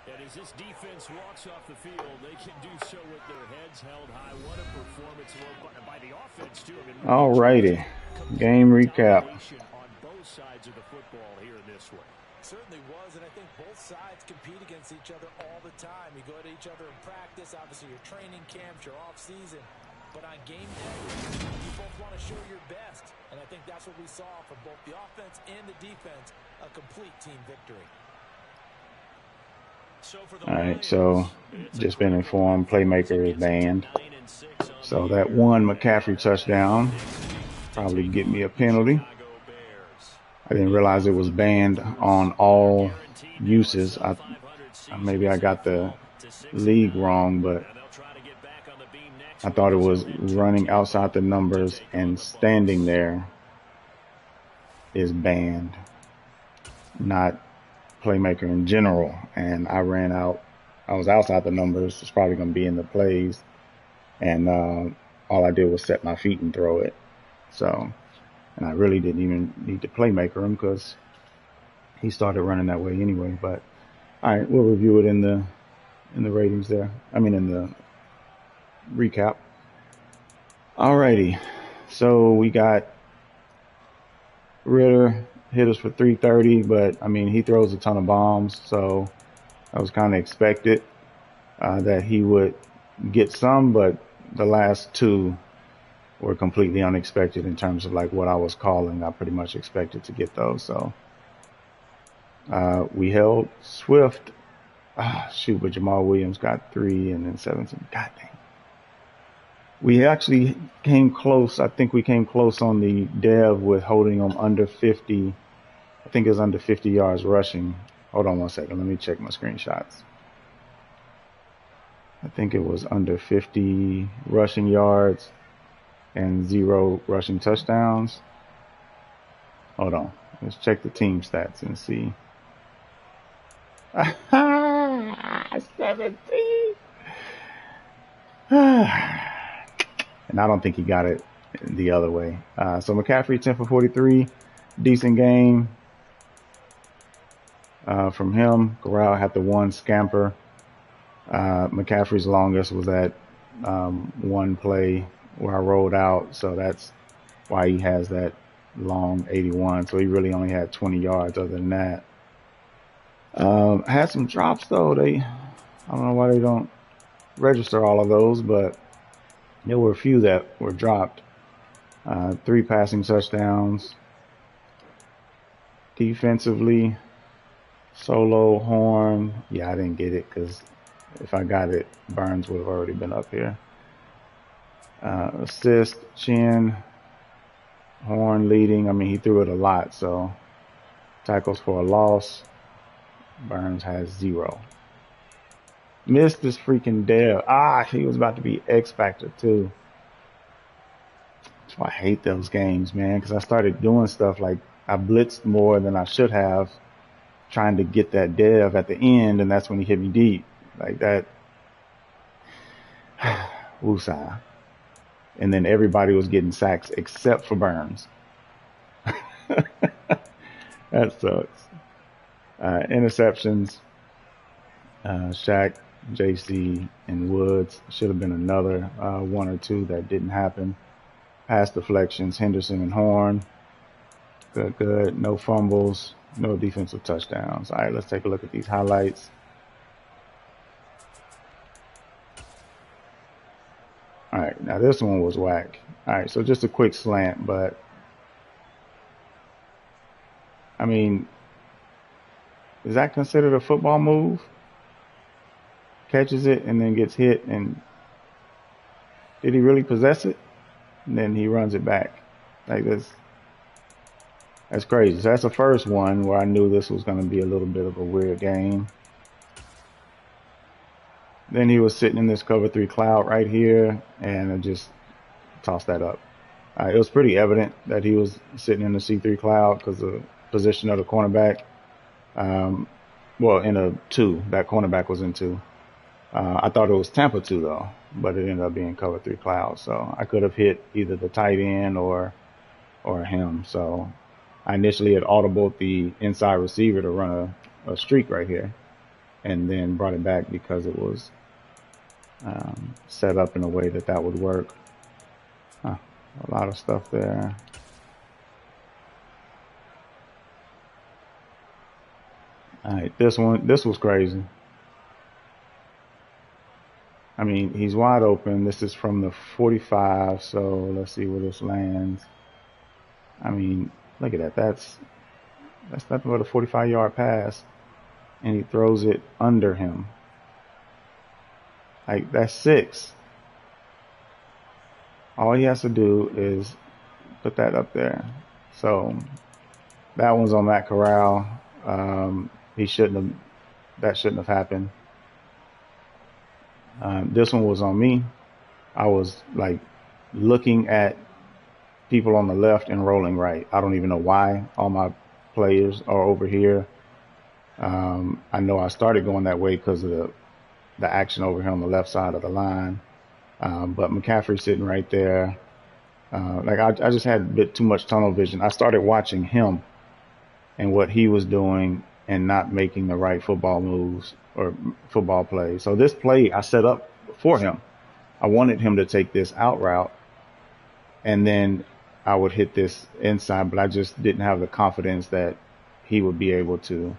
And as this defense walks off the field, they can do so with their heads held high. What a performance by the offense, too. I mean, really Alrighty, game complete recap. domination on both sides of the football here in this one. Certainly was, and I think both sides compete against each other all the time. You go at each other in practice, obviously your training camps, your off-season. But on game day, you both want to show your best. And I think that's what we saw from both the offense and the defense, a complete team victory. Alright, so just been informed Playmaker is banned. So that one McCaffrey touchdown probably get me a penalty. I didn't realize it was banned on all uses. Maybe I got the league wrong, but I thought it was running outside the numbers and standing there is banned, not Playmaker in general. And I ran out. I was outside the numbers. It's probably going to be in the plays. And all I did was set my feet and throw it. So, and I really didn't even need to Playmaker him because he started running that way anyway. But all right, we'll review it in the ratings there. I mean, in the recap. Alrighty, so we got Ritter hit us for 330, but I mean, he throws a ton of bombs, so I was kind of expected that he would get some, but the last two were completely unexpected in terms of like what I was calling. I pretty much expected to get those. So we held Swift. Shoot, but Jamal Williams got 3 and then 17. God dang. We actually came close. I think we came close on the dev with holding them under 50. I think it was under 50 yards rushing. Hold on one second. Let me check my screenshots. I think it was under 50 rushing yards and 0 rushing touchdowns. Hold on. Let's check the team stats and see. 17. And I don't think he got it the other way. So McCaffrey, 10 for 43. Decent game from him. Corral had the one scamper. McCaffrey's longest was that one play where I rolled out. So that's why he has that long 81. So he really only had 20 yards other than that. Had some drops though. I don't know why they don't register all of those, but there were a few that were dropped. 3 passing touchdowns. Defensively, Solo, Horn. Yeah, I didn't get it because if I got it, Burns would have already been up here. Assist, Chin, Horn leading. I mean, he threw it a lot, so tackles for a loss. Burns has 0. Missed this freaking dev. He was about to be X Factor too. That's why I hate those games, man, because I started doing stuff like I blitzed more than I should have, trying to get that dev at the end, and that's when he hit me deep. Like that. Woosah. And then everybody was getting sacks except for Burns. That sucks. Interceptions. Shaq, JC, and Woods. Should have been another 1 or 2 that didn't happen. Pass deflections, Henderson and Horn. Good. No fumbles. No defensive touchdowns. All right, let's take a look at these highlights. All right, now this one was whack. All right, so just a quick slant, but I mean, is that considered a football move? Catches it and then gets hit, and did he really possess it? And then he runs it back. Like this. That's crazy. So that's the first one where I knew this was going to be a little bit of a weird game. Then he was sitting in this cover 3 cloud right here, and I just tossed that up. It was pretty evident that he was sitting in the C3 cloud because the position of the cornerback. Well, in a 2. That cornerback was in 2. I thought it was Tampa 2 though, but it ended up being cover 3 cloud. So I could have hit either the tight end or him. So I initially had audibled the inside receiver to run a streak right here. and then brought it back because it was set up in a way that would work. A lot of stuff there. All right, this was crazy. I mean, he's wide open. This is from the 45, so let's see where this lands. I mean, look at that. That's nothing but a 45-yard pass, and he throws it under him. Like, that's 6. All he has to do is put that up there. So that one's on Matt Corral. That shouldn't have happened. This one was on me. I was like looking at people on the left and rolling right. I don't even know why all my players are over here. I know I started going that way because of the action over here on the left side of the line. But McCaffrey's sitting right there. I just had a bit too much tunnel vision. I started watching him and what he was doing and not making the right football moves or football plays. So this play I set up for him. I wanted him to take this out route, and then I would hit this inside, but I just didn't have the confidence that he would be able to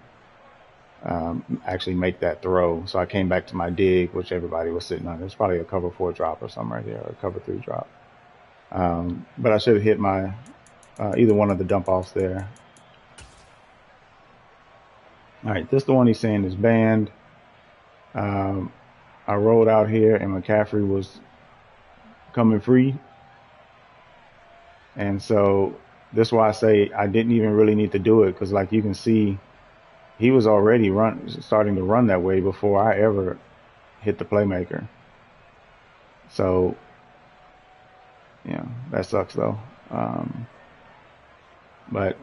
actually make that throw. So I came back to my dig, which everybody was sitting on. It was probably a cover 4 drop or something right there, or a cover 3 drop. But I should have hit my either one of the dump offs there. All right, this is the one he's saying is banned. I rolled out here and McCaffrey was coming free. And so that's why I say I didn't even really need to do it, because like you can see, he was already starting to run that way before I ever hit the playmaker. So, yeah, that sucks though. But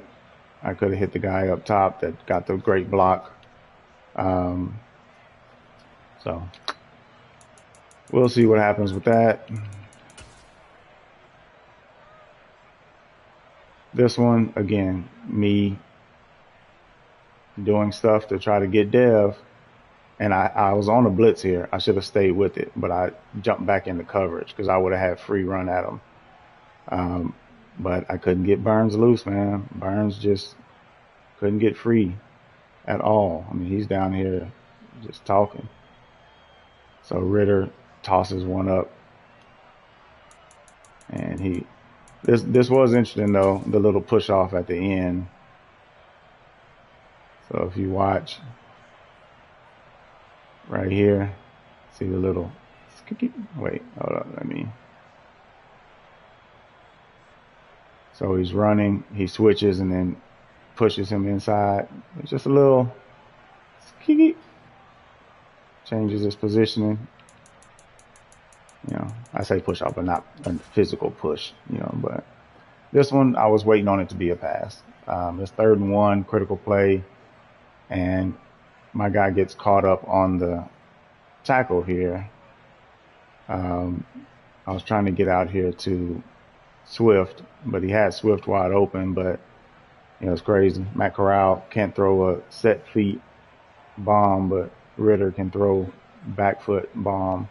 I could have hit the guy up top that got the great block. So we'll see what happens with that. This one, again, me doing stuff to try to get Dev, and I was on a blitz here. I should have stayed with it, but I jumped back into coverage because I would have had free run at him. But I couldn't get Burns loose, man. Burns just couldn't get free at all. I mean, he's down here just talking. So Ritter tosses one up, and this was interesting though, the little push off at the end. So if you watch right here, see the little, wait, hold on, so he's running, he switches and then pushes him inside. It's just a little, changes his positioning. You know, I say push off, but not a physical push, you know, but this one, I was waiting on it to be a pass. It's 3rd and 1, critical play, and my guy gets caught up on the tackle here. I was trying to get out here to Swift, but he had Swift wide open, but you know, it's crazy. Matt Corral can't throw a set feet bomb, but Ritter can throw back foot bomb.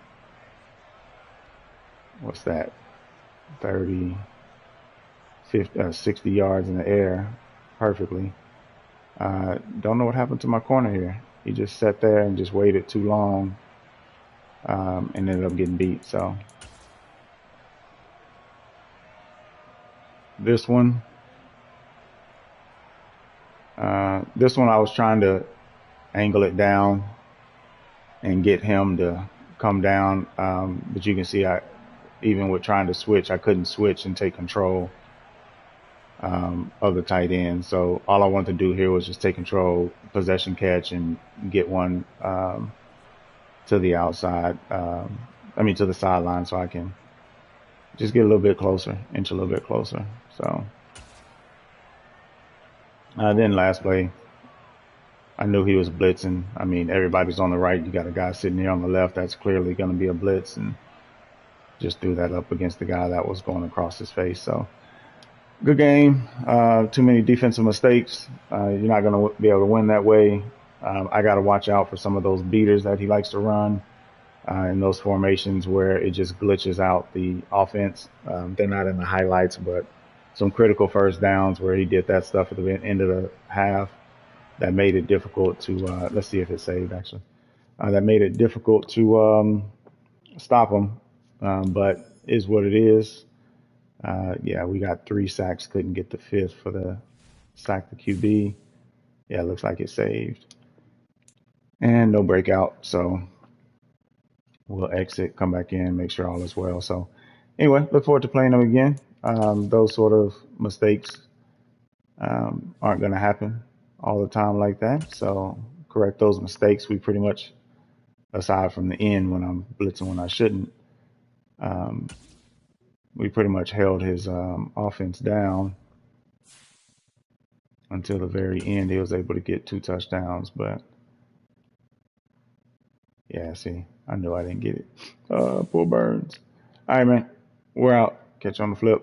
What's that? 30, 50, 60 yards in the air perfectly. Don't know what happened to my corner here. He just sat there and just waited too long, and ended up getting beat. So this one I was trying to angle it down and get him to come down, but you can see even with trying to switch, I couldn't switch and take control of the tight end. So all I wanted to do here was just take control, possession catch, and get one to the outside, to the sideline, so I can just get a little bit closer, inch a little bit closer. So then last play, I knew he was blitzing. I mean, everybody's on the right. You got a guy sitting here on the left. That's clearly going to be a blitz, and just threw that up against the guy that was going across his face. So good game. Too many defensive mistakes. You're not going to be able to win that way. I got to watch out for some of those beaters that he likes to run in those formations where it just glitches out the offense. They're not in the highlights, but some critical first downs where he did that stuff at the end of the half that made it difficult to, let's see if it saved actually, that made it difficult to stop him, but is what it is. Yeah, we got 3 sacks, couldn't get the 5th for the sack the QB. Yeah, it looks like it saved. And no breakout, so we'll exit, come back in, make sure all is well. So anyway, look forward to playing them again. Those sort of mistakes aren't going to happen all the time like that. So correct those mistakes. We pretty much, aside from the end when I'm blitzing when I shouldn't, we pretty much held his offense down until the very end. He was able to get 2 touchdowns, but yeah, see, I knew I didn't get it. Poor Burns. All right, man. We're out. Catch you on the flip.